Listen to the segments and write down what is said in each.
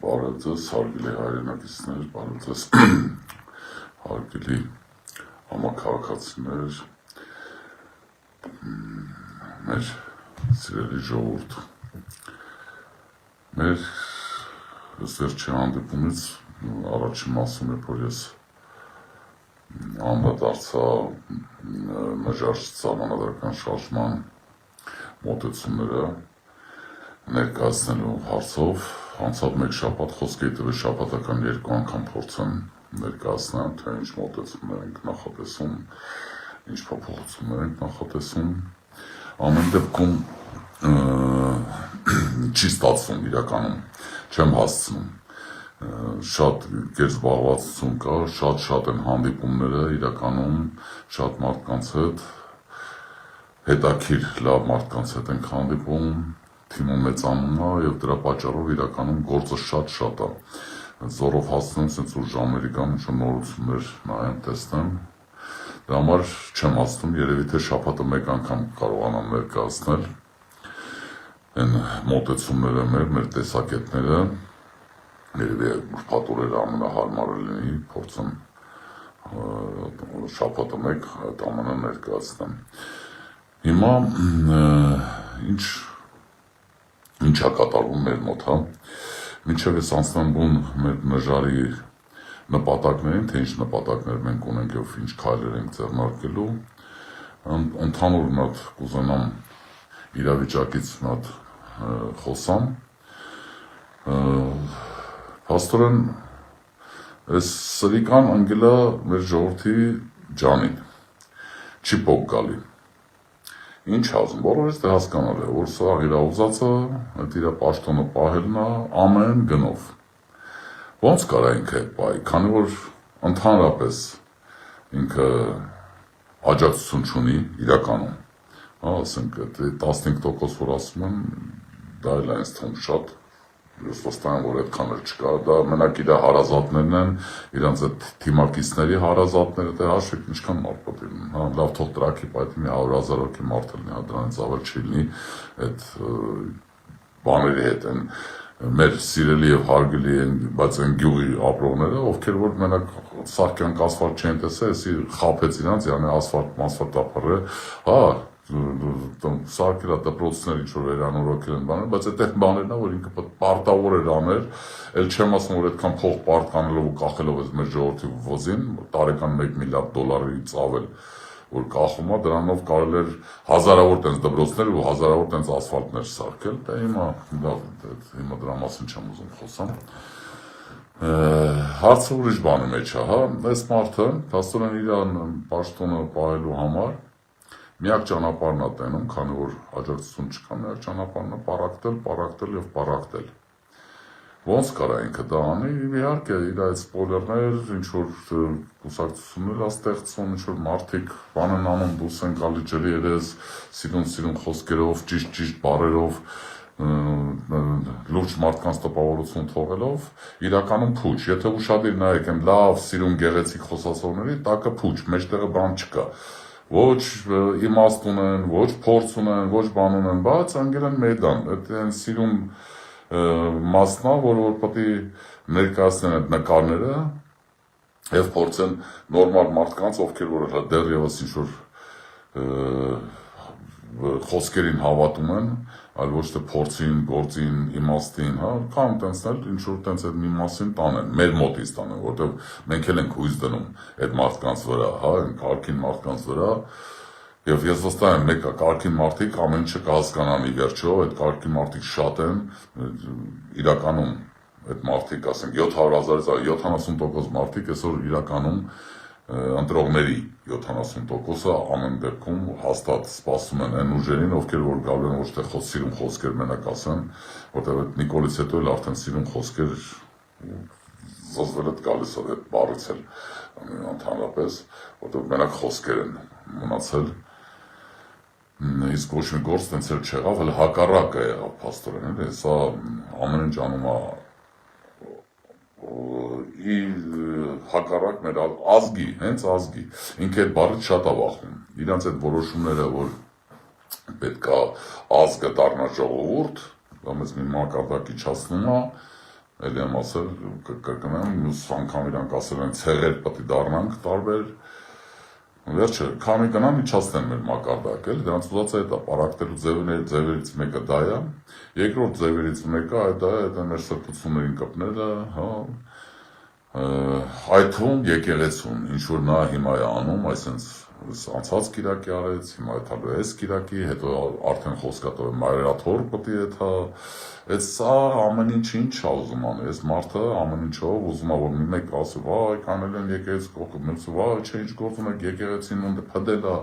Բարև ձեզ, հարգելի հայրենակիցներ, բարև ձեզ, հարգելի համաքաղաքացիներ, մեր սիրելի ժողովուրդ, մեր վերջի հանդիպումից առաջին մասում է, որ ես անդրադարձա մժարժ սահմանադրական շարժման մոտեցումները ներկայացնելու հարցով անցավ մեկ շաբաթ խոսքի հետևը շաբաթական երկու անգամ փորձեմ ներկայացնեմ, թե ինչ մոտեցումներ ենք նախատեսում, ինչ փոփոխություններ ենք նախատեսում, ամեն դեպքում չի ստացվում իրականում, չեմ հասցնում, շատ գեր զբաղվածություն կա, շատ են հանդիպումները իրականում, շատ մարդկանց հետ, հետաքրքիր լավ մարդկանց հետ ենք հանդիպում, թիմը մեծանում է և դրա պատճառով իրականում գործը շատ է, զորով հասցնեմ սենց ուր ժամերի կամ ինչ նորություններ նայեմ տեսնեմ, դրա համար չեմ հասնում, երևի թե շաբաթը մեկ անգամ կարողանամ ներկայացնել են մոտեցումները մեր տեսակետները, երևի ուրբաթ օրերը ամենահարմարը լինի, փորձեմ շաբաթը մեկ այդ ամենը ներկայացնեմ։ Հիմա ինչ է կատարվում մեր մոտ, մինչև ես անցնեմ բուն մեր մժարի նպատակներին, թե ինչ նպատակներ մենք ունենք և ինչ քայլեր ենք ձեռնարկելու, ընդհանուր մի հատ կուզենամ իրավիճակից մի հատ խոսամ, փաստորեն այս սրիկան ընկել է մեր ժողովրդի ջանին, չի փոք գալի, ինչ ասում, բոլորից դե հասկանալ է, որ սա իր ուզածը, այդ իր պաշտոնը պահելն է ամեն գնով, ոնց կարա ինքը այդ պահի, քանի որ ընդհանրապես ինքը աջակցություն չունի իրականում, ասենք 15% որ ասում են, դա էլ այնց թվում շատ, ես վստահ եմ, որ այդքան էլ չկա, դա մենակ իր հարազատներն են, իրանց այդ թիմակիցների հարազատները, դե հաշվեք ինչքան մարդ պետք է լինի, լավ թող տրաքի պայթի մի 100,000 հոգի մարդ լինի, դրանից ավել չի լինի այդ բաների հետ են մեր սիրելի և հարգելի են, բայց են գյուղի ապրողները, ովքեր որ մենակ սարքյանք ասֆալտ չեն տեսել, էսի խափեց իրանց, յանի ասֆալտապարը, սարքել է դպրոցներ ինչ-որ վերանորոգել են բաներ, բայց այդ բաներն է, որ ինքը պարտավոր էր աներ, էլ չեմ ասում, որ այդքան փող պարտկանելով ու կախելով ես մեր ժողովրդի ոզին, տարեկան $1 միլիարդից ավել, որ կախում է, դրանով կարել էր հազարավոր տենց դպրոցներ ու հազարավոր տենց ասֆալտներ սարքել, դե հիմա դրա մասին չեմ ուզում խոսամ։ Հարցը ուրիշ բանի մեջ է, այս մարդը, փաստորեն իր պաշտոնը պահելու համար միակ ճանապարհն է տենում, քանի որ աջակցություն չկա, միակ ճանապարհն է պառակտել և պառակտել։ Ոնց կարա ինքը դա անի, իհարկե իր այդ սպոյլերներ, ինչ-որ կուսակցություններ է ստեղծում, ինչ-որ մարդիկ բան են անում, դուրս են գալի ջրի երես, սիրուն խոսքերով, ճիշտ բառերով, լուրջ մարդկանց տպավորություն թողելով, իրականում փուչ, եթե ուշադիր նայեք են լավ, սիրուն գեղեցիկ խոսացողների, տակը փուչ, մեջտեղը բան չկա, ոչ իմաստ ունեն, ոչ փորձ ունեն, ոչ բան ունեն, բայց ընկել են մեյդան, այդ սիրուն մասնա, որ պետք է ներկայացնեն այդ նկարները և փորձեն նորմալ մարդկանց, ովքեր որ դեռևս ինչ-որ խոսքերին հավատում են, այլ ոչ թե փորձին, գործին, իմաստին, կամ տենցնել ինչ-որ տենց այդ մի մասին տանեն, մեր մոտից տանեն, որտև մենք էլ ենք հույս դնում այդ մարդկանց վրա, այն կարգին մարդկանց վրա, և ես վստահ եմ մեկը կարգին մարդիկ ամեն ինչը կհասկանան ի վերջո, այդ կարգին մարդիկ շատ են, իրականում այդ մարդիկ, ասենք 700,000-ից 70% մարդիկ այսօր իրականում ընտրողների 70%-ը ամեն դեպքում հաստատ սպասում են այն ուժերին, ովքեր որ գալու են ոչ թե սիրուն խոսքեր մենակ ասեն, որտեղ այդ Նիկոլից հետո էլ արդեն սիրուն խոսքեր զզվել էդ գալիս է այդ բառից էլ ընդհանրապես, որտեղ մենակ խոսքեր են մնացել, իսկ ոչ մի գործ տենց էլ չեղավ, էլ հակառակը եղավ փաստորեն, սա ամեն ինչ անում է հակառակ մեր ազգի, հենց ազգի, ինքը այդ բառից շատ է վախում, իրանց այդ որոշումները, որ պետք է ազգը դառնա ժողովուրդ, դա մեզ մի մակարդակ իջացնում է, Էլի եմ ասել, կրկնեմ, մյուս անգամ իրանք ասել են ցեղեր պետք է դառնանք տարբեր։ Վերջը, քանի գնան իջացնեն մեր մակարդակը, էլի դրանց ուզած է դա պարակտելու ձևերից մեկը դա է, երկրորդ ձևերից մեկը դա է մեր սրբություններին կպնելը, հա, այդ թվում եկեղեցուն, ինչ որ նա հիմա է անում, այսինքն անցած կիրակի արեց, հիմա եթալու էս կիրակի, հետո արդեն խոսքատով մայրաթոր պտի եթա, այդ սա ամեն ինչ ա ուզում անի, այս մարդը ամեն ինչով ուզում ա, որ մի մեկ ասի, վայ, կանել են եկեղեցի կողքը, մյուսը, վայ, չէ ինչ գործ ունեք եկեղեցին ունդ փդել ա,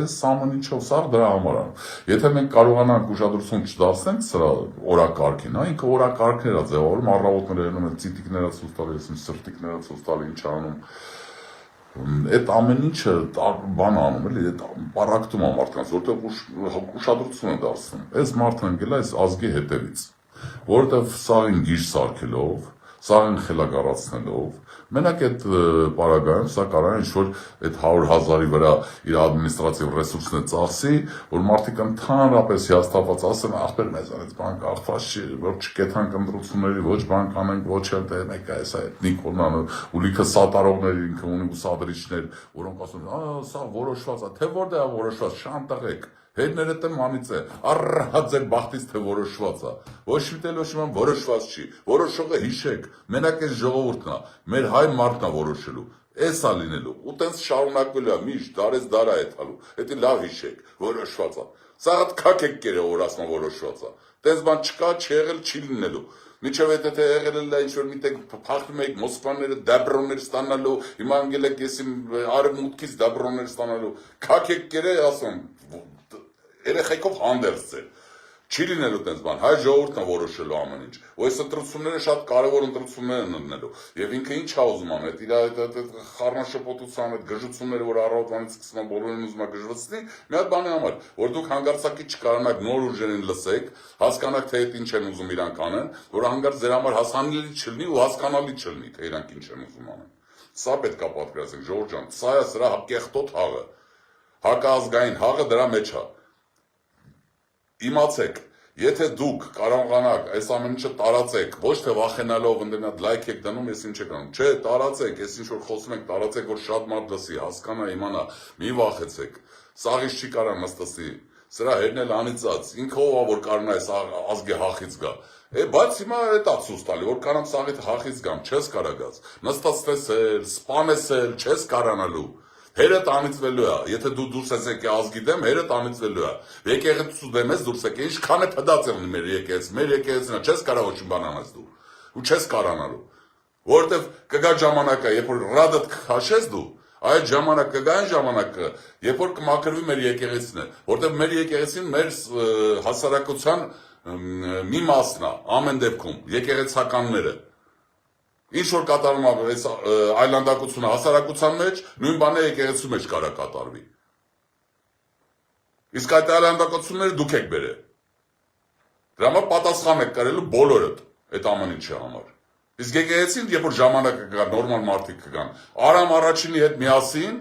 այս ամեն ինչով սա դրա համար ա։ Եթե մենք կարողանանք ուշադրություն չդարձնենք սրա օրակարգին, հա, ինքը օրակարգներ ա ձևավորում, առավոտները ելնում են ծիտիկները ցույց տալի, սրտիկները ցույց տալի, ինչ անում այդ ամեն ինչը բան անում էլի, այդ պարակտում ա մարդկանց, որտեղ ուշադրություն է դարձնում։ Այս մարդը ընկել է այս ազգի հետևից, որտեղ սաղին գիժ սարքելով, սաղին խելագարացնելով, մենակ այդ պարագայում սա կարող է ինչ-որ այդ 100,000-ի վրա իր ադմինիստրատիվ ռեսուրսն է ծախսի, որ մարդիկ ընդհանրապես հիասթափված ասեն, ախպեր մեզանից բան կախված չի, որ չկեթանք ընտրությունների, ոչ բան կանենք, ոչ էլ դե մեկը այս էթնիկ օրնանը, ու լիքը սատարողներ ինքը ունի ու սադրիչներ, որոնք ասում են, սա որոշված է, թե որտեղ է որոշված, շան տղեկ, հետները տեմ անից է, առհա ձեր բախտից թե որոշված է, ոչ միտել ոչ ման որոշված չի, որոշողը հիշեք, մենակ այս ժողովուրդն է, մեր հայ մարդն է որոշելու, այս է լինելու, ու տենց շարունակվելու է, միշտ դարես դարա է թալու, հետի լավ հիշեք, որոշված է, սաղատ կակ եք կերը որ ասմա որոշված է, տենց բան չկա, չի եղել, չի լինելու, Միջև եթե եղել է ինչ-որ միտեղ փախնում եք Մոսկվաները դաբրոններ ստանալու, հիմա անգել եք ես իմ արևմուտքից դաբրոններ ստանալու, քակ եք կերը, ասում, երեխեքով հանդերձ ձեր, չի լինելու տենց բան, հայ ժողովուրդն է որոշելու ամեն ինչ, ու այս ընտրությունները շատ կարևոր ընտրություններ են լինելու, եւ ինքը ինչ ա ուզում անում, այդ խառնաշփոթության, այդ գժությունները, որ առավոտվանից սկսում են բոլորին ուզում է գժվեցնի, մի հատ բանի համար, որ դուք հանգարցակի չկարանաք նոր ուժերին լսեք, հասկանաք թե այդ ինչ են ուզում իրանք անեն, որ հանգարց ձեր համար հասանելի չլինի ու հասկանալի չլինի, թե իրանք ինչ են ուզում անեն։ Սա պետք է պատկերացնենք, Ժողովուրդ ջան, սա է սրա կեղտոտ հաղը, հակազգային հաղը դրա մեջ է։ Իմացեք, եթե դուք կարողանաք այս ամեն ինչը տարածեք, ոչ թե վախենալով ընդենად լայք եք դնում, ես ինչ եք անում, չէ, տարածեք, ես ինչ որ խոսում եք, տարածեք, որ շատ մարդ լսի, հասկանա, իմանա, մի վախեցեք, սաղից չի կարա նստի, սրա հերն էլ անիծած, ինքը ով է, որ կարողանա այս ազգի հախից գա, բայց հիմա էտա ցույց տալի, որ կարամ սաղից հախից գամ, չես կարագած, նստած տեսել, սպանեսել, չես կարանալու Հերդ անիծվելու է, եթե դու դուրս ես եկե ազգի դեմ, հերդ անիծվելու է։ Եկեղեցու դեմ ես դուրս եկե, ինչքան է փդած է ունի մեր եկեղեցին, չես կարող ոչինչ բան անես դու, ու չես կարանալու։ Որովհետև կգա ժամանակը, երբ որ ռադդ քաշես դու, այդ ժամանակ կգա այն ժամանակը, երբ որ կմաքրվի մեր եկեղեցին, որովհետև մեր եկեղեցին մեր հասարակության մի մասն է, ամեն դեպքում, եկեղեցականները Ինչ որ կատարում այս այլանդակությունը հասարակության մեջ, նույն բանը եկեղեցու մեջ կարա կատարվի։ Իսկ այդ այլանդակությունները դուք եք բերել։ Դրա համար պատասխան եք կրելու բոլորդ այդ ամեն ինչի համար։ Իսկ եկեղեցին, երբ որ ժամանակը կգա, նորմալ մարդիկ կգան, Արամ առաջինի հետ միասին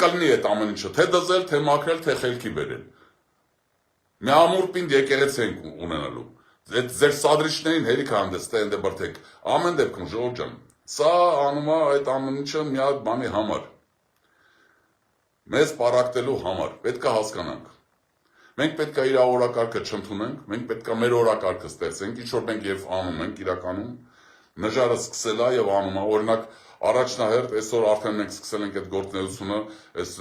կլինի այդ ամեն ինչը, թե դզել, թե մաքրել, թե խելքի բերել։ Մի ամուր պինդ եկեղեցի ենք ունենալու։ Ձեր սադրիչներին հերիք հանդես թե ընդե բրթեք, ամեն դեպքում ժողովուրդ ջան, սա անում է այդ ամեն ինչը մի հատ բանի համար, մեզ պարակտելու համար, պետք է հասկանանք, մենք պետք է իր օրակարգը չընդունենք, մենք պետք է մեր օրակարգը ստեղծենք, ինչ որ մենք եւ անում ենք իրականում, նժարը սկսել է եւ անում է, օրինակ առաջնահերթ այսօր արդեն մենք սկսել ենք այդ գործունեությունը, այս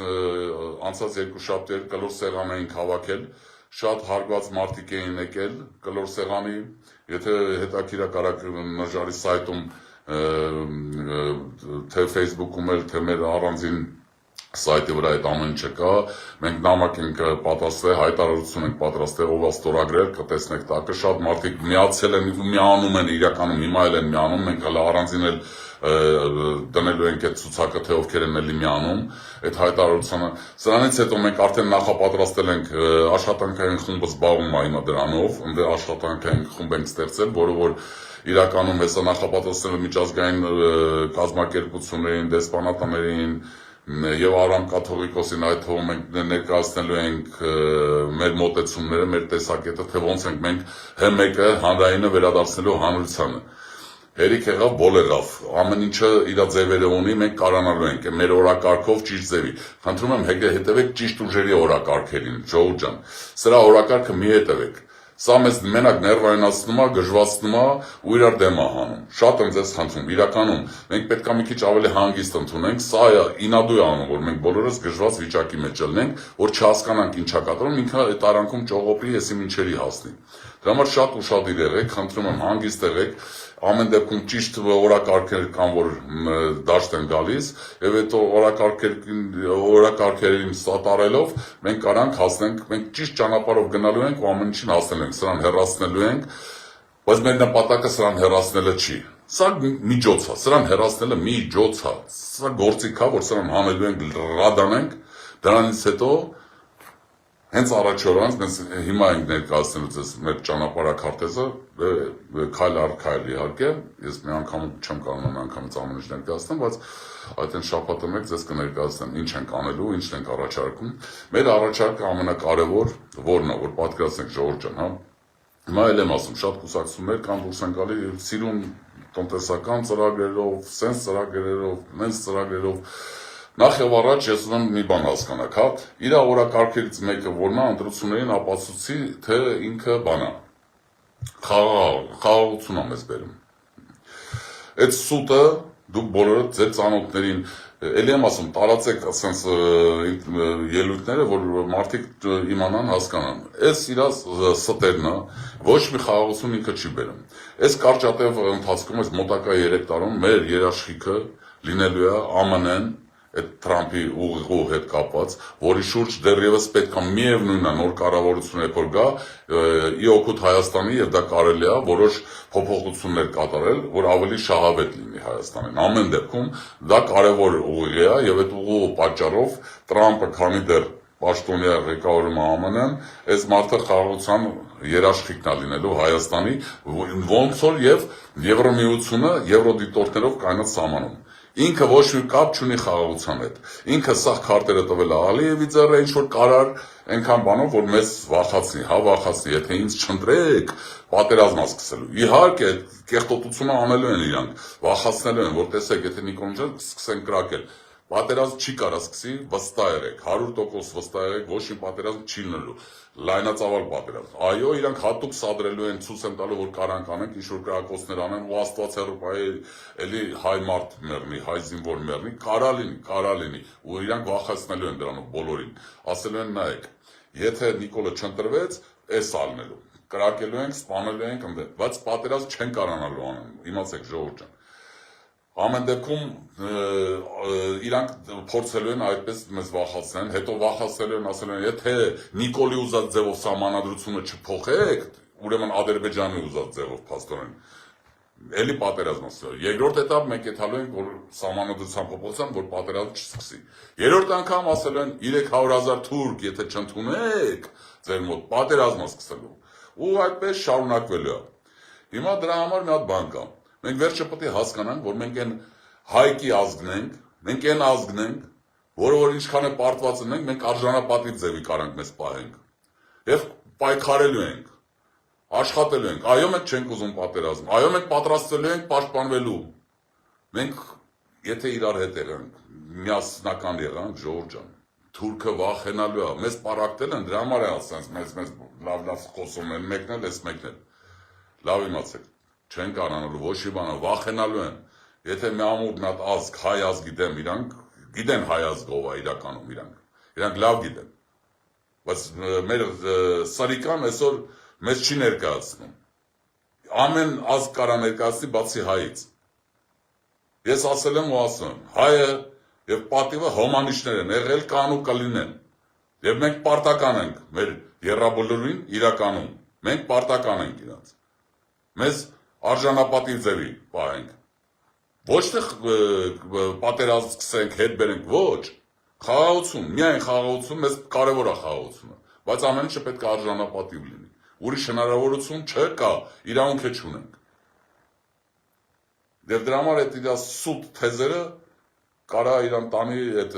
անցած երկու շաբթի կլոր սեղան էինք հավաքել Շատ հարգված մարդիկ էին եկել կլոր սեղանի, եթե հետաքրքիր է կարաք նժարի սայթում, թե Facebook-ում էլ, թե մեր առանձին սայթի վրա այդ ամեն ինչը կա, մենք նամակ ենք պատրաստել, հայտարարություն ենք պատրաստել, ով է ստորագրել, կտեսնեք տակը, շատ մարդիկ միացել են, միանում են իրականում, հիմա էլ են միանում, մենք հələ առանձին էլ դնելու ենք այդ ցուցակը, թե ովքեր են էլի միանում, այդ հայտարարությունը, սրանից հետո մենք արդեն նախապատրաստել ենք աշխատանքային խումբը զբաղվում է հիմա դրանով, ընդ աշխատանքային խումբ ենք ստեղծել, որը որ իրականում հեսա նախապատրաստել միջազգային կազմակերպություններին, դեսպանատներին, եւ Արամ կաթողիկոսին այդ թվում մենք ներկայացնելու ենք մեր մոտեցումները, մեր տեսակետը, թե ոնց ենք մենք H1-ը հանրայինը վերադարձնելու հանրությանը։ Հերիք եղավ, բոլ եղավ, ամեն ինչը իր ձևերը ունի, մենք կարանալու ենք մեր օրակարգով ճիշտ ձևի։ Խնդրում եմ հետևեք ճիշտ ուժերի օրակարգերին, Ժողովուրդ ջան, սրա օրակարգը մի հետևեք։ Սա մեզ մենակ ներվայնացնում է, գժվացնում է ու իրար դեմ է հանում։ Շատ եմ ձեզ խնդրում, իրականում մենք պետք է մի քիչ ավելի հանգիստ ընդունենք, սա ինադու է անում, որ մենք բոլորս գժված վիճակի մեջ ելնենք, որ չհասկանանք ինչա կատարում, ինքը այդ արանքում ճողոպի եսի մինչերի հասնի։ Դրա համար շատ ուշադիր եղեք, խնդրում եմ հանգիստ եղեք, ամեն դեպքում ճիշտ օրակարգեր կան, որ դաշտ են գալիս, եւ այդ օրակարգերին սատարելով մենք կարանք հասնենք, մենք ճիշտ ճանապարհով գնալու ենք ու ամեն ինչին հասնելու ենք, սրան հեռացնելու ենք, բայց մեր նպատակը սրան հեռացնելը չի։ Սա միջոց է, սրան հեռացնելը միջոց է, սա գործիք է, որ սրան հանելու ենք, ռադանենք, դրանից հետո հենց առաջորդանց մենք հիմա ենք ներկայացնելու ձեզ մեր ճանապարհաքարտեզը, քայլ առ քայլ իհարկե, ես մի անգամ չեմ կարողանում անգամից ամեն ինչ ներկայացնել, բայց այդ այն շաբաթը մեկ ձեզ կներկայացնեմ ինչ ենք անելու, ինչն ենք առաջարկում։ Մեր առաջարկը ամենակարևոր որն է, որ պատկերացնեք Ժողովուրդ ջան, հա։ Հիմա էլ եմ ասում, շատ կուսակցություններ կան դուրս են գալի սիրուն տնտեսական ծրագրերով, սենց ծրագրերով, նենց ծրագրերով։ Նախ եւ առաջ ես ուզում մի բան հասկանաք, հա, իր օրակարգերից մեկը որն է ընտրություններին ապացուցի, թե ինքը բան է, խաղաղություն է մեզ բերում։ Այդ սուտը դուք բոլորը ձեր ծանոթներին, էլի եմ ասում, տարածեք ասենց ելույթները, որ մարդիկ իմանան, հասկանան։ Այս իր ստերն է, ոչ մի խաղաղություն ինքը չի բերում։ Այս կարճատև ընթացքում, այս մոտակա 3 տարում մեր երաշխիքը լինելու է ԱՄՆ-ն, այդ Թրամփի ուղիղու հետ կապված, որի շուրջ դեռևս պետք է միևնույնն է նոր կառավարություն երբ որ գա, ի օգուտ Հայաստանի եւ դա կարելի է որոշ փոփոխություններ կատարել, որ ավելի շահավետ լինի Հայաստանին։ Ամեն դեպքում դա կարևոր ուղի է եւ այդ ուղու պատճառով Թրամփը քանի դեռ պաշտոնյա ղեկավարում է ԱՄՆ-ն, այս մարդը խաղաղության երաշխիքն է լինելու Հայաստանի, ոնց որ եւ Եվրոմիությունը եվրոդիտորդներով կայնած սահմանում։ Ինքը ոչ մի կապ չունի խաղաղության հետ։ Ինքը սաղ քարտերը տվել է Ալիևի ձեռը, ինչ որ կարար այնքան բանով, որ մեզ վախացնի, հա վախացնի, եթե ինձ չընտրեք, պատերազմ է սկսելու։ Իհարկե, կեղտոտությունը անելու են իրանք, վախացնելու են, որ տեսեք, եթե Նիկոլ սկսեն կրակել, պատերազմ չի կարա սկսի, վստահ եղեք, 100% վստահ եղեք, ոչ մի պատերազմ չի լինելու, լայնածավալ պատերազմ։ Այո, իրանք հատուկ սադրելու են, ցույց են տալու, որ կարանք անենք, ինչ որ կրակոցներ անեն, ու Աստված հեռու էլի հայ մարդ մեռնի, հայ զինվոր մեռնի, կարա լինի, ու իրանք վախացնելու են դրանով բոլորին։ Ասելու են նայեք, եթե Նիկոլը չընտրվեց, էս ալնելու, կրակելու ենք, սպանելու ենք, բայց պատերազմ չեն կարանալու անեն, իմացեք Ժողովուրդ ջան։ Ամեն դեպքում իրանք փորձելու են այդպես մեզ վախացնեն, հետո վախացնելու են, ասելու են, եթե Նիկոլի ուզած ձևով սահմանադրությունը չփոխեք, ուրեմն Ադրբեջանի ուզած ձևով փաստորեն, էլի պատերազմ ասել։ Երկրորդ этап մենք եթալու ենք, որ սահմանադրության փոփոխության, որ պատերազմ չսկսի։ Երրորդ անգամ ասել են 300,000 թուրք, եթե չընդունեք, ձեր մոտ պատերազմ է սկսելու։ Ու այդպես շարունակվելու է։ Հիմա դրա համար մի հատ բան կա։ Մենք վերջը պետք է հասկանանք, որ մենք այն հայկի ազգն ենք, մենք այն ազգն ենք, որ ինչքան է պարտված ենք, մենք արժանապատիվ ձևի կարանք մեզ պահենք։ Եվ պայքարելու ենք, աշխատելու ենք, այո մենք չենք ուզում պատերազմ, այո մենք պատրաստվելու ենք պաշտպանվելու։ Մենք եթե իրար հետ եղանք, միասնական եղանք, Ժողովուրդ ջան, թուրքը վախենալու է, մեզ պարակտել են, դրա համար է ասած, մեզ լավ խոսում են, մեկն էլ, էս մեկն էլ։ Լավ իմացեք։ Չեն կարանալու, ոչ մի բան, վախենալու են։ Եթե մի ամուր մի հատ ազգ, հայ ազգի դեմ իրանք, գիտեն հայ ազգով է իրականում իրանք լավ գիտեն։ Բայց մեր սարիկան այսօր մեզ չի ներկայացնում։ Ամեն ազգ կարա ներկայացնի բացի հայից։ Ես ասել եմ ու ասում եմ, հայը եւ պատիվը հոմանիշներ են, եղել կան ու կլինեն։ Եվ մենք պարտական ենք մեր եռաբոլորին իրականում։ Մենք պարտական ենք իրանց։ Մեզ արժանապատիվ ձևի պահենք։ Ոչ թե պատերազմ սկսենք, հետ բերենք, ոչ։ Խաղաղություն, միայն խաղաղություն, մեզ կարևոր է խաղաղությունը, բայց ամեն ինչը պետք է արժանապատիվ լինի։ Ուրիշ հնարավորություն չկա, իրավունք չունենք։ Եվ դրա համար այդ իր սուտ թեզերը կարա իրան տանի այդ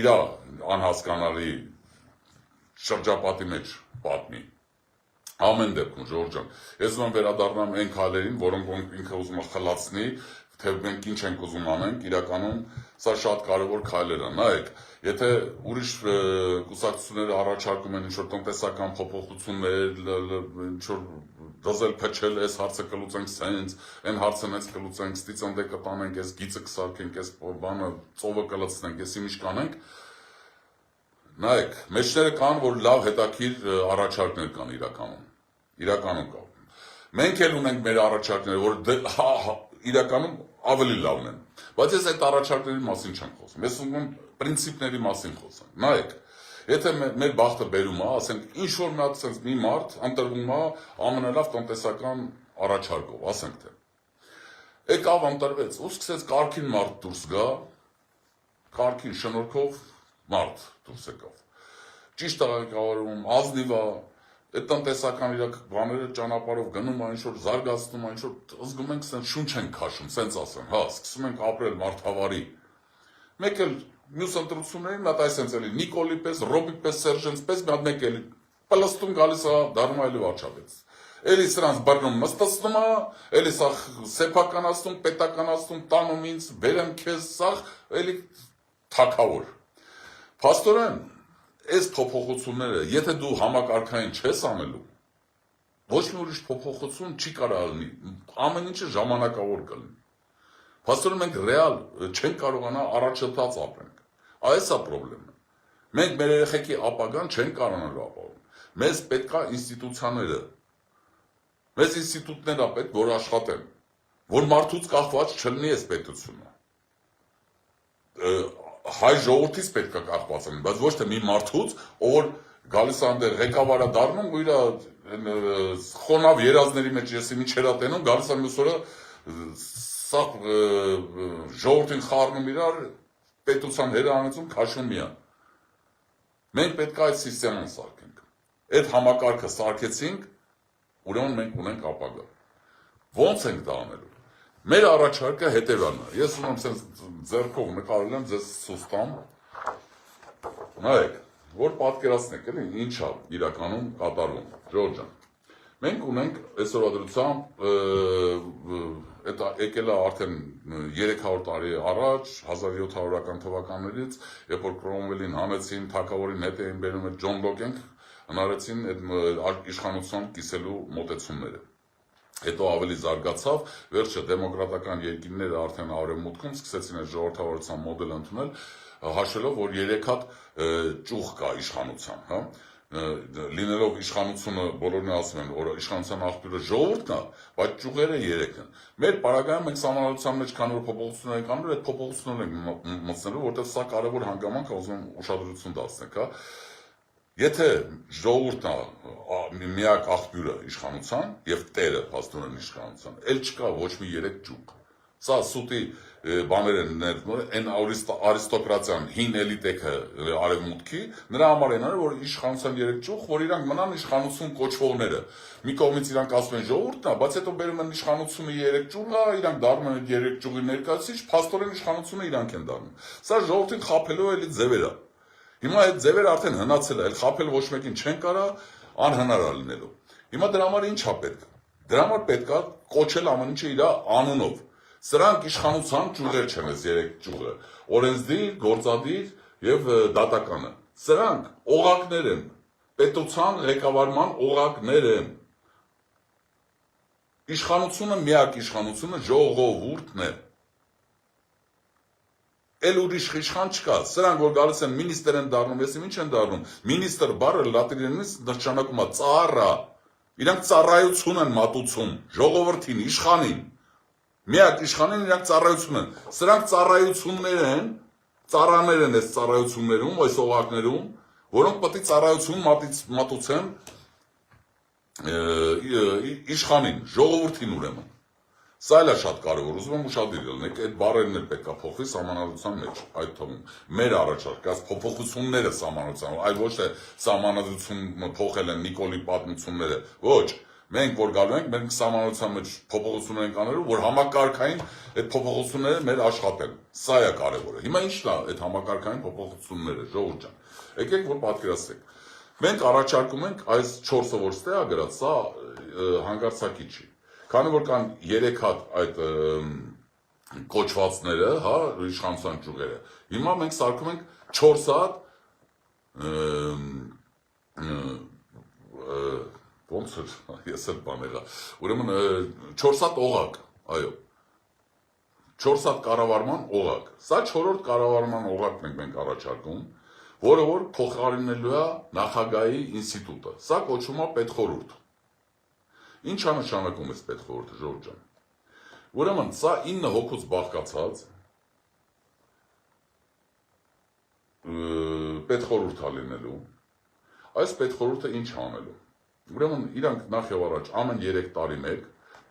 իրա անհասկանալի շրջապատի մեջ պատմի։ Ամեն դեպքում, Ժորժ ջան, ես ուզում եմ վերադառնամ այն քայլերին, որոնք ինքը ուզում է խլացնի, թե մենք ինչ ենք ուզում անենք, իրականում սա շատ կարևոր քայլեր են, նայեք, եթե ուրիշ կուսակցությունները առաջարկում են ինչ-որ տնտեսական փոփոխություններ, ինչ-որ դզել փչել, այս հարցը կլուծենք սենց, այն հարցը նենց կլուծենք, ստիծանդե կտանենք, այս գիծը կսարքենք, այս բանը ծովը կլցնենք, այսի ինչ կանենք, նայեք, մեջները կան, որ լավ հետաքրքիր առաջարկներ կան իրականում կան։ Մենք էլ ունենք մեր առաջարկները, որ իրականում ավելի լավն են, բայց ես այդ առաջարկների մասին չեմ խոսում, ես ուզում եմ պրինցիպների մասին խոսեմ, նայեք, եթե մեր բախտը բերում է, ասենք ինչ-որ մի մարդ ընտրվում է ամենալավ տնտեսական առաջարկով, ասենք թե, եկավ ընտրվեց, ու սկսեց կարգին մարդ դուրս գա, կարգին շնորհքով մարդ դուրս եկավ, ճիշտ ղեկավարում, ազնիվ է, այդ տնտեսական իր բաները ճանապարհով գնում, ինչ-որ զարգացնում, ինչ-որ զգում ենք սենց շունչ ենք քաշում, սենց ասեմ, հա, սկսում ենք ապրել մարդավարի։ Մեկ էլ մյուս ընտրություններին մի հատ այսենց էլի Նիկոլի պես, Ռոբի պես, Սերժենց պես մի հատ մեկ էլի պլստում գալիս է, դառնում է էլի վարչապետ։ Էլի սրանց բռնում մստացնում է, էլի սա սեփականացնում, պետականացնում, տանում ինձ, բերեմ քեզ սա, էլի թակավոր։ Փաստորեն այս փոփոխությունները, եթե դու համակարգային չես անելու, ոչ մի ուրիշ փոփոխություն չի կարող լինի, ամեն ինչը ժամանակավոր կլինի։ Փաստորեն մենք ռեալ չենք կարողանա առաջընթաց ապրենք։ Այս է խնդրեմը։ Մենք մեր երեխեքի ապագան չենք կարողանալու ապահովում։ Մեզ պետք է ինստիտուցիաները, մեզ ինստիտուտները պետք որ աշխատեն, որ մարդուց կախված չլինի այս պետությունը։ Հայ ժողովրդից պետք է կախված լինի, բայց ոչ թե մի մարդուց, ով գալիս է այնտեղ ղեկավարը դառնում ու իր խոնավ երազների մեջ եսի միջերա տենում, գալիս է մյուս օրը սա ժողովրդին խառնում իրար, պետության հերանեցում քաշում միան։ Մենք պետք է այդ սիստեման սարքենք։ Այդ համակարգը սարքեցինք, ուրեմն մենք ունենք ապագա։ Ո՞նց ենք դա անելու։ Մեր առաջարկը հետևյալն է։ Ես ուզում եմ ձեռքով նկարել եմ ձեզ ցույց տամ։ Նայեք, որ պատկերացնեք, էլի ինչ է իրականում կատարվում։ Ժորժ ջան։ Մենք ունենք այսօրվա դրությամբ այդ եկել է արդեն 300 տարի առաջ 1700-ական թվականներից, երբ որ Կրոմվելին հանեցին, թագավորին հետ էին բերում այդ Ջոն Լոկենք, հնարեցին այդ իշխանության կիսելու մոտեցումները։ Հետո ավելի զարգացավ, վերջը դեմոկրատական երկիրները արդեն արևմուտքում սկսեցին այդ ժողովրդավարության մոդելը ընդունել, հաշվելով, որ 3 հատ ճյուղ կա իշխանության, հա, լինելով իշխանությունը բոլորն ասում են, որ իշխանության աղբյուրը ժողովուրդն է, բայց ճյուղերը 3 են։ Մեր պարագայում մենք համանալության մեջ քան որ փոփոխություններ ենք անում, այդ փոփոխություններ ենք մտցնելու, որտեղ սա կարևոր հանգամանք է, ուզում եմ ուշադրություն դարձնենք, հա։ Եթե ժողովուրդն է միակ աղբյուրը իշխանության եւ տերը փաստորեն իշխանության, էլ չկա ոչ մի 3 ճյուղ։ Սա սուտի բաներ են ներդնում, այն արիստոկրատիան, հին էլիտեքը արևմուտքի, նրա համար են արել, որ իշխանության 3 ճյուղ, որ իրանք մնան իշխանություն կոչվողները։ Մի կողմից իրանք ասում են ժողովուրդն է, բայց հետո բերում են իշխանությունը 3 ճյուղ, իրանք դառնում են 3 ճյուղի ներկայացուցիչ, փաստորեն իշխանությունը իրանք են դառնում։ Սա ժողովրդին խաբելու էլի ձևեր է։ Հիմա այդ ձևերը արդեն հնացել է, խաբել ոչ մեկին չեն կարա, անհնար է լինելու։ Հիմա դրա համար ինչ է պետք։ Դրա համար պետք է կոչել ամեն ինչը իր անունով։ Սրանք իշխանության ճյուղեր չեն, այս 3 ճյուղը, օրենսդիր, գործադիր եւ դատականը։ Սրանք օղակներ են, պետության ղեկավարման օղակներ են։ Իշխանությունը միակ իշխանությունը ժողովուրդն է։ Էլ ուրիշ իշխան չկա, սրանք որ գալիս են մինիստր են դառնում, եսիմ ինչ են դառնում, մինիստր բառը լատիներենից նշանակում է ծառա, իրանք ծառայություն են մատուցում, ժողովրդին, իշխանին, միակ իշխանին իրանք ծառայություն են, սրանք ծառայություններ են, ծառաներ են այս ծառայություններում, այս օղակներում, որոնք պետք է ծառայություն մատուցեն իշխանին, ժողովրդին ուրեմն։ Սա էլ է շատ կարևոր, ուզում եմ ուշադիր լինեք, այդ բառերն էլ պետք է փոխվի սահմանադրության մեջ, այդ թվում մեր առաջարկած փոփոխությունները սահմանադրության, այլ ոչ թե սահմանադրությունը փոխել են Նիկոլի պատմությունները, ոչ, Մենք որ գալու ենք, մենք սահմանության մեջ փոփոխություններ ենք անելու, որ համակարգային այդ փոփոխությունները մեր աշխատեն։ Սա է կարևորը։ Հիմա ի՞նչն է այդ համակարգային փոփոխությունները, ժողովուրդ ջան։ Եկեք որ պատկերացրեք։ Մենք առաջարկում ենք այս 4-ը որ ստե է գրած, սա հանգարցակի չի։ Քանի որ կան 3 հատ այդ կոչվածները, հա, իշխանության ճյուղերը։ Հիմա մենք սարքում ենք 4 հատ ոնց է, ես էլ բան եղա, ուրեմն 4 հատ օղակ, այո, 4 հատ կառավարման օղակ, սա 4-րդ կառավարման օղակն ենք մենք առաջարկում, որը որ փոխարինելու է նախագահի ինստիտուտը, սա կոչվում է պետխորհուրդ, ինչ է նշանակում այս պետխորհուրդը, ժողովուրդ ջան, ուրեմն սա 9 հոգուց բաղկացած պետխորհուրդ է լինելու, այս պետխորհուրդը ինչ անելու, ուրեմն իրանք նախ եւ առաջ ամեն 3 տարի մեկ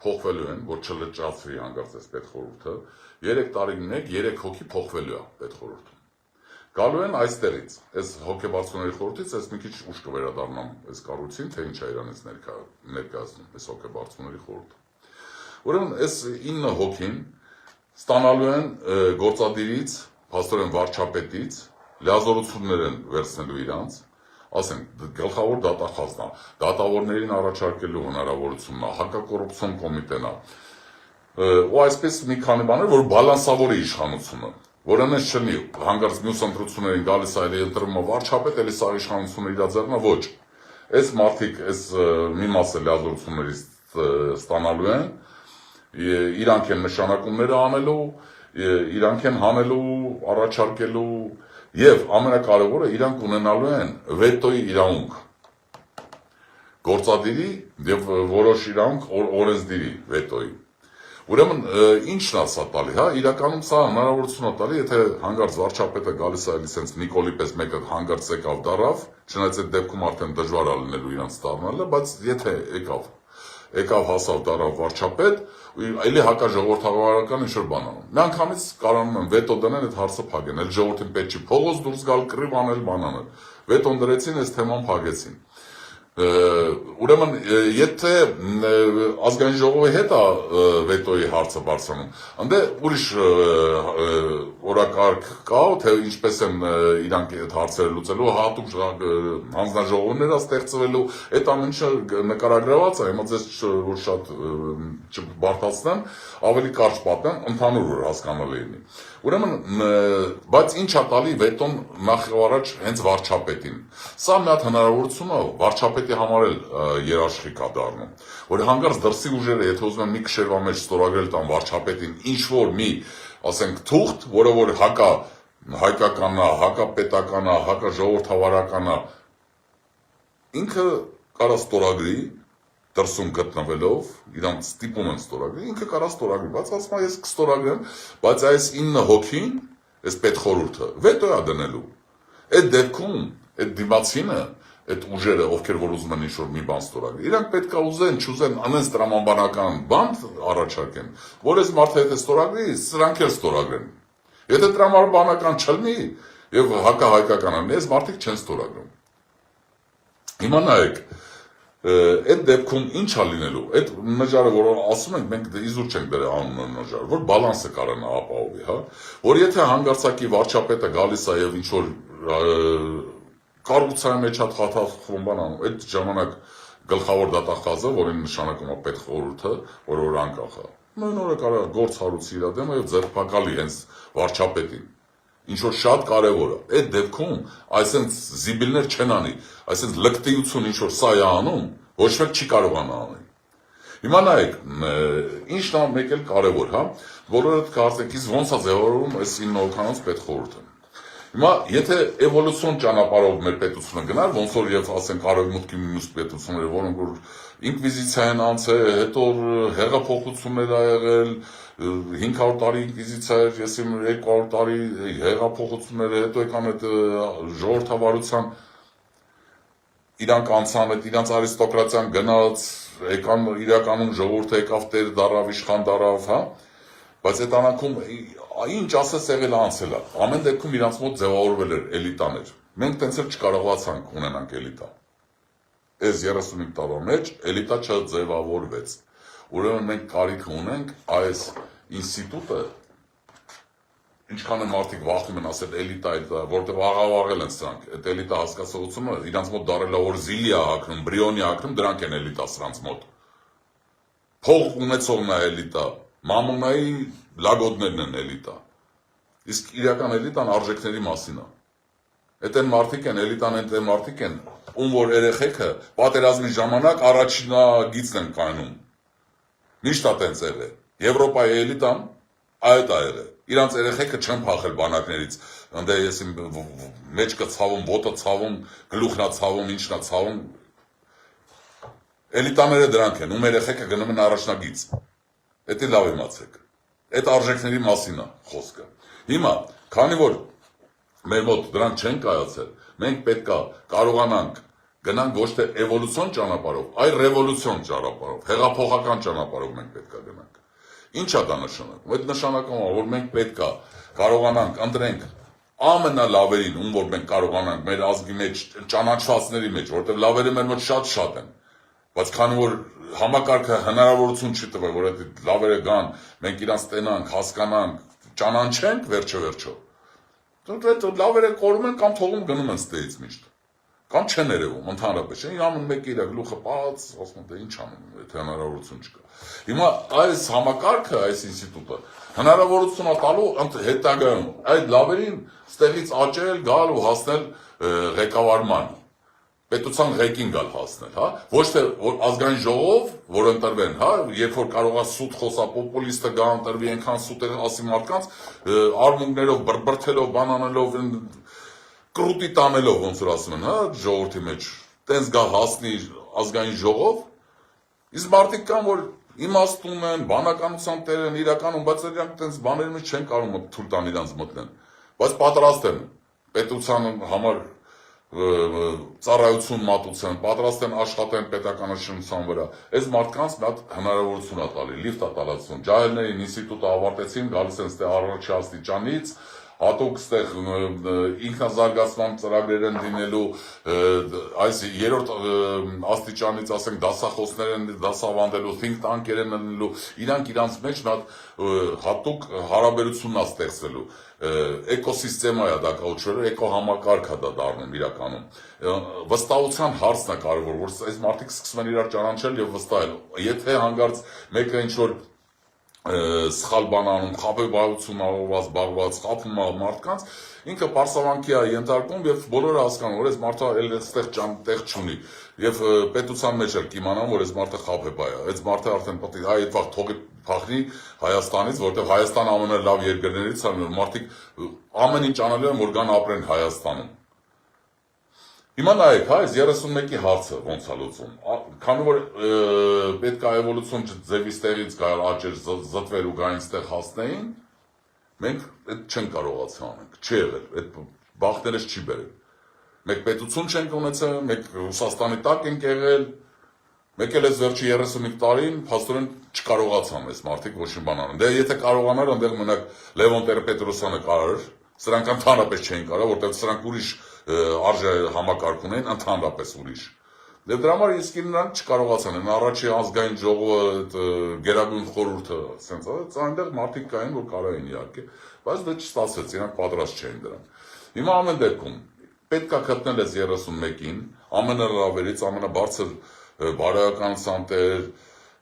փոխվելու են, որ չլճացվի հանգարց այս պետխորհուրդը, 3 տարի մեկ 3 հոգի փոխվելու է պետխորհուրդում։ Գալու են այստեղից, այս հոգեբարձուների խորհրդից, այս մի քիչ ուշ կվերադառնամ այս կառույցին, թե ինչ է իրանից ներկայացնում այս հոգեբարձուների խորհուրդը։ Ուրեմն այս 9 հոգին ստանալու են գործադիրից, փաստորեն վարչապետից, լիազորություններ են վերցնելու իրանց, ասենք գլխավոր դատախազն է, դատավորներին առաջարկելու հնարավորությունն է, հակակոռուպցիոն կոմիտեն է, ու այսպես մի քանի բաներ, որ բալանսավոր է իշխանությունը, որը նես չլինի, հանգարց մյուս ընտրություններին գալիս է էլի ընտրվում է վարչապետ, էլի սա իշխանությունը իր ձեռն է, ոչ։ Այս մարդիկ, այս մի մասը լիազորություններից ստանալու են, իրանք են նշանակումները անելու, իրանք են հանելու, առաջարկելու Եվ ամենակարևորը իրանք ունենալու են վետոյի իրավունք, գործադիրի և որոշ իրավունք օրենսդիրի վետոյի։ Ուրեմն ինչն է սա տալի, հա, իրականում սա հնարավորություն է տալի, եթե հանգարց վարչապետը գալիս է սենց Նիկոլի պես մեկը հանգարց եկավ դարավ, չնայած այդ դեպքում արդեն դժվար է լինելու իրանց դառնալը, բայց եթե եկավ հասավ դարավ վարչապետ, այլի հակաժողովրդավարական ինչ-որ բան անում։ Միանգամից կարողանում են վետո դնեն այդ հարցը փակեն, էլ ժողովրդին պետք չի փողոց դուրս գալ, կռիվ անել, բան անել։ Վետոն դրեցին, այս թեման փակեցին։ Ուրեմն եթե ազգային ժողովի հետ է վետոյի հարցը բարձրանում, ընդ ուրիշ օրակարգ կա, թե ինչպես են իրանք այդ հարցերը լուծելու, հատուկ հանձնաժողովներ է ստեղծվելու, այդ ամեն ինչը նկարագրված է, հիմա ձեզ որ շատ չբարդացնեմ, ավելի կարճ պատմեմ, ընդհանուր որ հասկանալի լինի։ Ուրեմն, բայց ինչ է տալի վետոն նախ առաջ հենց վարչապետին։ Սա մի հատ հնարավորություն է, վարչապետի համար էլ երաշխիք է դառնում, որ հանգարց դրսի ուժերը, եթե ուզում են մի քշերվա մեջ ստորագրել տան վարչապետին ինչ-որ մի, ասենք, թուղթ, որը որ հայկական է, հակապետական է, հակաժողովրդավարական է, ինքը կարա ստորագրի, դրսում գտնվելով, իրանք ստիպում են ստորագրի, ինքը կարա ստորագրի, բայց ասում է ես կստորագրեմ, բայց այս 9 հոգին, այս պետխորհուրդը, վետո է դնելու։ Այդ դեպքում, այդ դիմացինը, այդ ուժերը, ովքեր որ ուզում են ինչ-որ մի բան ստորագրի, իրանք պետք է ուզեն, չուզեն, անենց տրամաբանական բան առաջարկեն, որ այս մարդը եթե ստորագրի, սրանք էլ ստորագրեն։ Եթե տրամաբանական չլինի եւ հակահայկական լինի, այս մարդիկ չեն ստորագրում։ Հիմա նայեք, այդ դեպքում ինչ է լինելու, այդ նժարը, որ ասում ենք, մենք իզուր չենք դրա անունը նժար, որ բալանսը կարողանա ապահովի, հա, որ եթե հանգարցակի վարչապետը գալիս է եւ ինչ-որ կառուցության մեջ հատ խաթարվում բան անում, այդ ժամանակ գլխավոր դատախազը, որին նշանակում է պետխորհուրդը, որ անկախ է, նույն օրը կարող գործ հարուցի իր դեմը եւ ձերբակալի հենց վարչապետին։ Ինչ-որ շատ կարևոր է, այդ դեպքում այսենց զիբիլներ չեն անի, այսենց լկտիություն ինչ-որ սա է անում, ոչ մեկ չի կարողանա անել։ Հիմա նայեք, ինչն է մեկ էլ կարևոր, հա, բոլորդ կարծեք, իսկ ոնց է ձևավորվում այս 9 հոգանոց պետխորհուրդը։ Հիմա եթե էվոլյուցիոն ճանապարհով մեր պետությունը գնար, ոնց որ եւ ասենք արևմուտքի մյուս պետությունները, որոնք որ ինկվիզիցիա են անցել, հետո հեղափոխություններ ա եղել, 500 տարի ինկվիզիցիա էր, ես 200 տարի հեղափոխություններ, հետո եկան այդ ժողովրդավարության իրանք անցան, այդ իրանց արիստոկրատիան գնաց, եկան իրականում ժողովուրդը եկավ տեր դարավ, իշխան դարավ, հա, բայց այդ անանքում ինչ ասես եղել անցել է, ամեն դեպքում իրանց մոտ ձևավորվել էր էլիտաներ, մենք տենց էլ չկարողացանք ունենանք էլիտա, այս 35 տարվա մեջ էլիտա չձևավորվեց։ Ուրեմն մենք կարիք ունենք այս ինստիտուտը, ինչքան է մարդիկ վախում են ասել էլիտա, որտեղ աղավաղել են սրանք, այդ էլիտա հասկացողությունը իրանց մոտ դարել է, որ զիլի է հագնում, բրիոնի հագնում, դրանք են էլիտա սրանց մոտ։ Փող ունեցողն է էլիտա, մամոնայի լագոդներն են էլիտա։ Իսկ իրական էլիտան արժեքների մասին է։ Այդ են մարդիկ են, էլիտան են մարդիկ են, ում որ երեխեքը պատերազմի ժամանակ առաջնագիծն են կայնում։ Միշտ է տենց եղել։ Եվրոպայի էլիտան այդ է եղել։ Իրանց երեխեքը չեն փախել բանակներից, ընդ ես իմ մեջքը ցավում, ոտը ցավում, գլուխն է ցավում, ինչն է ցավում։ Էլիտաները դրանք են, ում երեխեքը գնում են առաջնագիծ։ Դա լավ իմացեք։ Այդ արժեքների մասին է խոսքը։ Հիմա, քանի որ մեր մոտ դրանք չեն կայացել, մենք պետք է կարողանանք գնանք ոչ թե էվոլյուցիոն ճանապարհով, այլ ռևոլյուցիոն ճանապարհով, հեղափոխական ճանապարհով մենք պետք է գնանք։ Ինչ է դա նշանակում։ Այդ նշանակում է, որ մենք պետք է կարողանանք ընտրենք ամենալավերին, ում որ մենք կարողանանք մեր ազգի մեջ ճանաչվածների մեջ, որովհետև լավերը մեր մոտ շատ են։ Բայց քանի որ համակարգը հնարավորություն չի տվել, որ այդ լավերը գան, մենք իրանց տենանք, հասկանանք, ճանաչենք վերջո։ Լավերը կորում են կամ թողում գնում են ստեից միշտ։ Կամ չեն երևում, ընդհանրապես չեն, անում մեկը իր գլուխը պաց, ասում դե ինչ անում, եթե հնարավորություն չկա։ Հիմա այս համակարգը, այս ինստիտուտը հնարավորություն է տալու հետագայում այդ լավերին ստեղից աճել, գալ ու հասնել ղեկավարման, պետության ղեկին գալ հասնել, հա, ոչ թե որ ազգային ժողով, որ ընտրվեն, հա, երբ որ կարող է սուտ խոսա պոպուլիստը գա ընտրվի այնքան սուտ ասի մարդկանց, արմունկներով, բրբրթելով, բանանելով, կրուտի տանելով, ոնց որ ասում են, հա, ժողովրդի մեջ, տենց գա հասնի ազգային ժողով, իսկ մարդիկ կան, որ իմաստուն են, բանականության տեր են, իրականում, բայց իրանք տենց բաների մեջ չեն կարող թույլ տան իրանց մտնեն, բայց պատրաստ են պետության համար ծառայություն մատուցեն, պատրաստ են աշխատեն պետականաշինության վրա։ Այս մարդկանց մի հատ հնարավորություն է տալի, լիֆտ է տալացություն։ Ջահելներին ինստիտուտը ավարտեցին, գալիս են ստե առաջի աստիճանից, հատուկ ստեղ ինքնազարգացման ծրագրեր են դինելու, այս երրորդ աստիճանից ասենք դասախոսներ են դասավանդելու, think tank-եր են լինելու, իրանք իրանց մեջ մի հատ հատուկ հարաբերությունն է ստեղծելու, էկոսիստեմա է դա կոչվելու, էկոհամակարգ է դա դառնում իրականում։ Վստահության հարցն է կարևոր, որ այս մարդիկ սկսում են իրար ճանաչել եւ վստահել։ Եթե հանգարց մեկը ինչ-որ սխալ բան անում, խաբեբայությունով զբաղված, խափում է մարդկանց, ինքը պարսավանքի է ենթարկվում եւ բոլորը հասկանում, որ այս մարդը էլ այստեղ տեղ չունի։ Եվ պետության մեջ էլ կիմանան, որ այս մարդը խաբեբայ է։ Այս մարդը արդեն պետք է այդ վաղ թողի փախնի Հայաստանից, որտեղ Հայաստանը ամենալավ երկրներից է, մարդիկ ամեն ինչ անելու են, որ գան ապրեն Հայաստանում։ Հիմա նայեք, հա, այս 31-ի հարցը ոնց է լուծում։ Քանի որ պետք է էվոլյուցիոն ձևից տեղից գալ աճեր զտվեր ու գային ստեղ հասնեին, մենք այդ չեն կարողացել անենք, չի եղել, այդ բախտերս չի բերել։ Մեկ պետություն չենք ունեցել, մեկ Ռուսաստանի տակ ենք եղել, մեկ էլ այս վերջի 35 տարին փաստորեն չկարողացան այս մարդիկ ոչ մի բան անեն։ Դե եթե կարողանար, այնտեղ մենակ Լևոն Տեր-Պետրոսյանը կարող, սրանք ընդհանրապես չէին կարող, որտեղ սրանք ուրիշ արժե համակարգ ունեն, ընդհանրապես ուրիշ։ Դե դրա համար իսկի նրանք չկարողացան, են առաջի ազգային ժողովը, գերագույն խորհուրդը, ասենց այնտեղ մարդիկ կային, որ կարային իհարկե, բայց դա չստացվեց, իրանք պատրաստ չէին դրան։ Հիմա ամեն դեպքում պետք է գտնել այս 31-ին, ամենալավերից, ամենաբարձր բարոյականության տեր,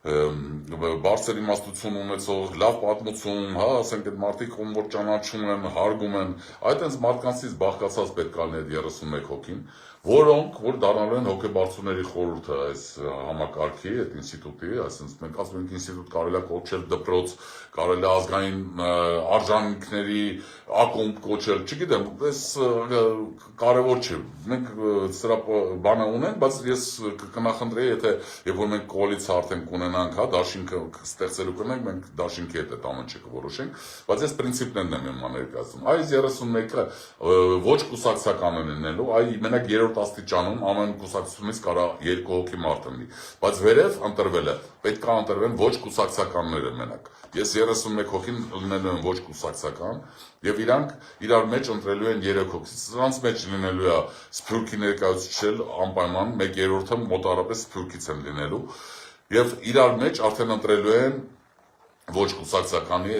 բարձր իմաստություն ունեցող, լավ պատմություն, հա, ասենք այդ մարդիկ ում որ ճանաչում են, հարգում են, այդ այնց մարդկանցից բաղկացած պետք է լինի այդ 31 հոգին, որոնք որ դառնալու են հոգեբարձուների խորհուրդը այս համակարգի, այդ ինստիտուտի, այսինքն մենք ասում ենք ինստիտուտ կարելի է կոչել դպրոց, կարելի է ազգային արժանինքների ակումբ կոչել, չգիտեմ, այս կարևոր չէ։ Մենք սրա բանը ունենք, բայց ես կնախընտրեի, եթե երբ որ մենք կոալիցիա արդեն կունենանք, հա, դաշինքը ստեղծելու կունենք, մենք դաշինքի հետ այդ ամեն ինչը կորոշենք, բայց այս պրինցիպներն եմ հիմա ներկայացնում։ Այս 31-ը ոչ կուսակցական են լինելու, այ մենակ երրորդ երրորդ աստիճանում ամեն կուսակցությունից կարա 2 հոգի մարդ լինի, բայց վերև ընտրվել է, պետք է ընտրվեն ոչ կուսակցականները մենակ։ Ես 31 հոգին լինելու եմ ոչ կուսակցական, եւ իրանք իրար մեջ ընտրելու են 3 հոգի։ Սրանց մեջ լինելու է Սփյուռքի ներկայացուցիչ անպայման 1/3-ը մոտարապես Սփյուռքից են լինելու, եւ իրար մեջ արդեն ընտրելու են ոչ կուսակցականի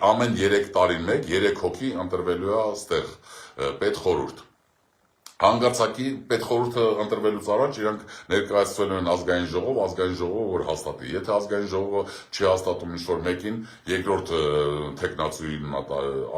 ամեն 3 տարին մեկ 3 հոգի ընտրվելու է այստեղ պետխորհուրդ։ Հանգարցակի պետխորհուրդը ընտրվելուց առաջ իրանք ներկայացվելու են ազգային ժողովը որ հաստատի։ Եթե ազգային ժողովը չի հաստատում ինչ-որ մեկին, երկրորդ թեկնածուին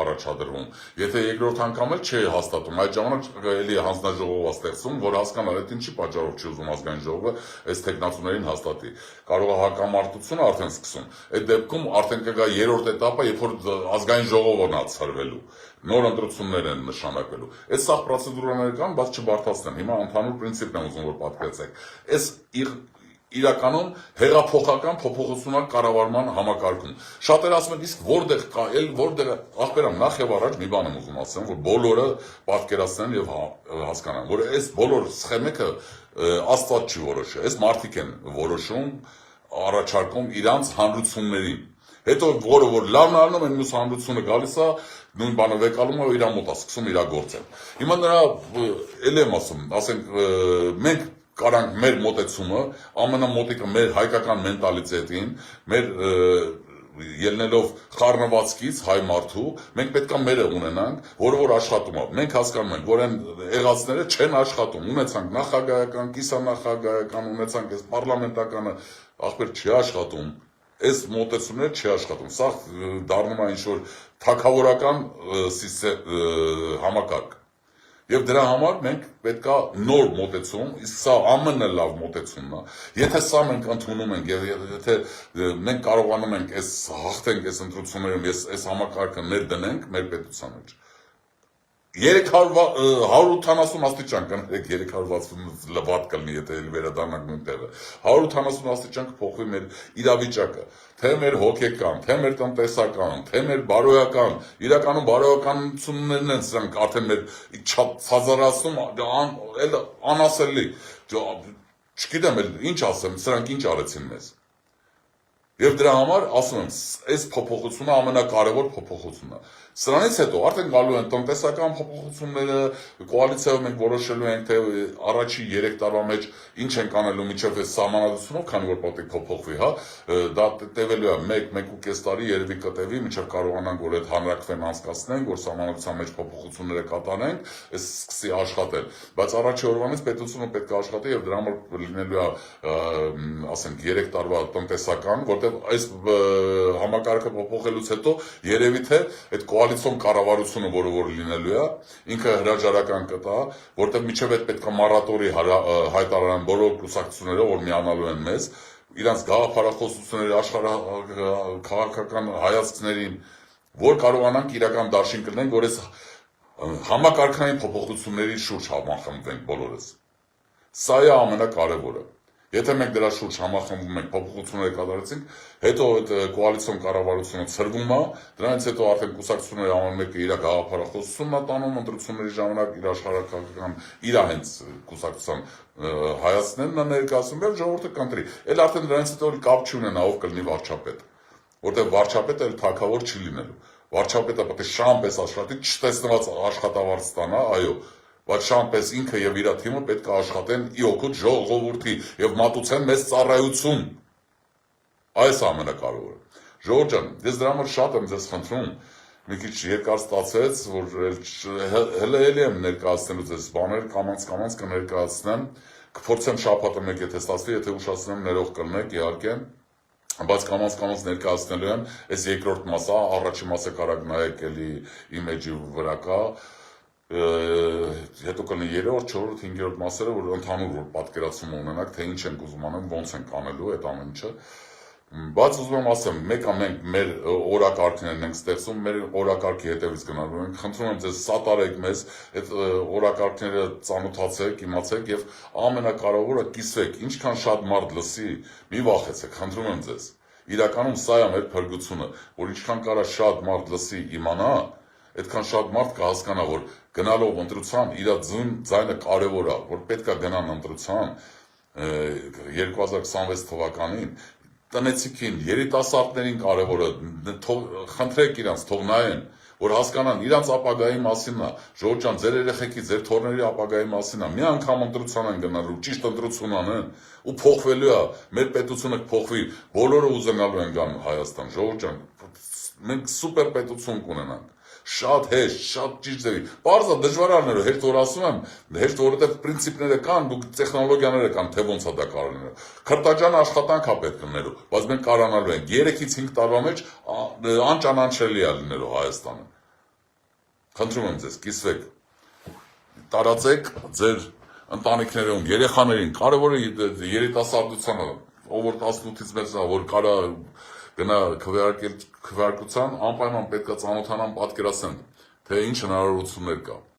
առաջադրվում։ Եթե երկրորդ անգամ էլ չի հաստատում, այդ ժամանակ էլի հանձնաժողով է ստեղծում, որ հասկանալ այդ ինչի պատճառով չի ուզում ազգային ժողովը այս թեկնածուներին հաստատի։ Կարող է հակամարտությունը արդեն սկսում։ Այդ դեպքում արդեն կգա երրորդ էտապը, երբ որ ազգային ժողովն է ցրվելու, նոր ընտրություններ են նշանակվելու։ Այս սաղ պրոցեդուրաները կան, բայց չբարդացնեմ։ Հիմա ընդհանուր պրինցիպն եմ ուզում որ պատկերացեք։ Այս իրականում հեղափոխական փոփոխություններ կառավարման համակարգում։ Շատերը ասում են, իսկ որտեղ կա, որտեղ ախպերամ նախ եւ առաջ մի բան եմ ուզում ասեմ, որ բոլորը պատկերացնեն եւ հասկանան, որ այս բոլոր սխեմեքը Աստված չի որոշել, այս մարդիկ են որոշում, առաջարկում իրանց հանրություններին։ Հետո որը որ լավն անում են մյուս հանրությունը գալիս է նույն բանը վեկալում է իր մոտ է սկսում իր գործել։ Հիմա նրա էլ եմ ասում, ասենք մենք կարանք մեր մոտեցումը ամենամոտիկը մեր հայկական մենտալիտետին, մեր ելնելով խառնվածքից հայ մարդու, մենք պետքա մերը ունենանք, որը որ աշխատում է։ Մենք հասկանում ենք, որ այն եղածները չեն աշխատում։ Ունեցանք նախագահական, կիսանախագահական, ունեցանք այս պարլամենտականը, ախպեր չի աշխատում։ Այս մոտեցումները չի աշխատում։ Սա դառնում է ինչ-որ թագավորական համակարգ։ Եվ դրա համար մենք պետքա նոր մոտեցում, իսկ սա ամենը լավ մոտեցումն է։ Եթե սա մենք ընդունում ենք եւ եթե մենք կարողանում ենք այս հաղթենք այս ընտրություններում, այս համակարգը ներդնենք մեր պետության մեջ։ 180 աստիճան կներեք 360 վատ կլինի, եթե վերադառնանք նույն տեղը։ 180 աստիճան կփոխվի մեր իրավիճակը, թե մեր հոգեկան, թե մեր տնտեսական, թե մեր բարոյական, իրականում բարոյականություններն են սրանք արդեն մեր ցածրացնում, անասելի, չգիտեմ ինչ ասեմ, սրանք ինչ արեցին մեզ։ Եվ դրա համար ասում եմ, այս փոփոխությունը ամենակարևոր փոփոխությունն է։ Սրանից հետո արդեն գալու են տնտեսական փոփոխությունները, կոալիցիայով մենք որոշելու ենք, թե առաջի 3 տարվա մեջ ինչ ենք անելու մինչև այս սահմանադրությունով, քանի որ պետք է փոփոխվի, հա, դա տևելու է 1-1.5 տարի երևի կտևի, մինչև կարողանանք որ այդ հանրակրվեն անցկացնենք, որ սահմանադրության մեջ փոփոխությունները կատարենք, այս սկսի աշխատել։ Բայց առաջի օրվանից պետությունը պետք է աշխատի եւ դրա համար լինելու է, ասենք 3 տարվա տնտեսական, որտեղ այս համակարգը փոփոխելուց հետո երևի թե այդ կոալիցիոն կառավարությունը, որը որ լինելու է, ինքը հրաժարական կտա, որտեղ միջև այդ պետք է մորատորի հայտարարան բոլոր կուսակցությունները, որ միանալու են մեզ, իրանց գաղափարախոսությունների, աշխարհաքաղաքական հայացքներին, որ կարողանանք իրական դաշին կլինենք, որ այս համակարգային փոփոխությունների շուրջ համախմբվենք բոլորս։ Սա է ամենակարևորը։ Եթե մենք դրա շուրջ համախմբվում ենք, փոփոխություններ կատարեցինք, հետո այդ կոալիցիոն կառավարությունը ցրվում է, դրանից հետո արդեն կուսակցությունների ամեն մեկը իր գաղափարախոսությունն է տանում, ընտրությունների ժամանակ իր աշխարհակական իր հենց կուսակցության հայացքներն է ներկայացնում, եւ ժողովուրդը կընտրի։ Էլ արդեն դրանից հետո կապ չունենա ով կլինի վարչապետ, որտեղ վարչապետը էլ թագավոր չի լինելու։ Վարչապետը պետք է շամպես աշխատի, չտեսնված աշխատավարձ ստանա, այո, բայց շամպես ինքը եւ իր թիմը պետք է աշխատեն ի օգուտ ժողովրդի եւ մատուցեն մեծ ծառայություն։ Այս ամենակարևորը։ Ժողովուրդ ջան, ես դրա համար շատ եմ ձեզ խնդրում, մի քիչ երկար ստացեց, որ հələ էլի եմ ներկայացնելու ձեզ բաներ, կամաց կներկայացնեմ, կփորձեմ շաբաթը մեկ եթե ստացվի, եթե ուշացնեմ ներող կլնեք, իհարկե, բայց կամաց ներկայացնելու եմ, այս երկրորդ մասը, առաջին մասը կարակ նայեք էլի իմ էջի վրա կա, հետո կլինի 3-րդ, 4-րդ, 5-րդ մասերը, որ ընդհանուր որ պատկերացում ունենաք, թե ինչ ենք ուզում անենք, ոնց ենք անելու այդ ամեն ինչը։ Բայց ուզում եմ ասեմ, մեկը մենք մեր օրակարգներն ենք ստեղծում, մեր օրակարգի հետևից գնալու ենք, խնդրում եմ ձեզ սատարեք մեզ, այդ օրակարգները ծանոթացեք, իմացեք եւ ամենակարևորը կիսվեք, ինչքան շատ մարդ լսի, մի վախեցեք, խնդրում եմ ձեզ։ Իրականում սա է մեր փրկությունը, որ ինչքան կարա շատ մարդ լսի, իմանա, այդքան շատ մարդ կհասկանա, որ գնալով ընտրության իր ձայնը կարևոր է, որ պետք է գնան ընտրության 2026 թվականին, տնեցիքին, երիտասարդներին կարևոր է, խնդրեք իրանց, թող նայեն, որ հասկանան իրանց ապագայի մասինն է, ժողովուրդ ջան, ձեր երեխեքի, ձեր թոռների ապագայի մասին է, մի անգամ ընտրության են գնալու, ճիշտ ընտրություն անեն, ու փոխվելու է, մեր պետությունը կփոխվի, բոլորը ուզենալու են գան Հայաստան, ժողովուրդ ջան, մենք սուպեր պետություն կունենանք, շատ հեշտ, շատ ճիշտ ձևի, պարզ է, դժվար է լինելու, հեշտ որ ասում եմ, հեշտ որովհետև պրինցիպները կան, դուք տեխնոլոգիաները կան, թե ոնց է դա կարող լինելու, քրտաջան աշխատանք է պետք լինելու, բայց մենք կարողանալու ենք, 3-ից 5 տարվա մեջ անճանաչելի է լինելու Հայաստանը, խնդրում եմ ձեզ, կիսվեք, տարածեք ձեր ընտանիքներում, երեխաներին, կարևորը երիտասարդությանը, ով որ 18-ից մեծ է, որ կարա գնա քվեարկության, անպայման պետք է ծանոթանան, պատկերացնեն, թե ինչ հնարավորություններ կա։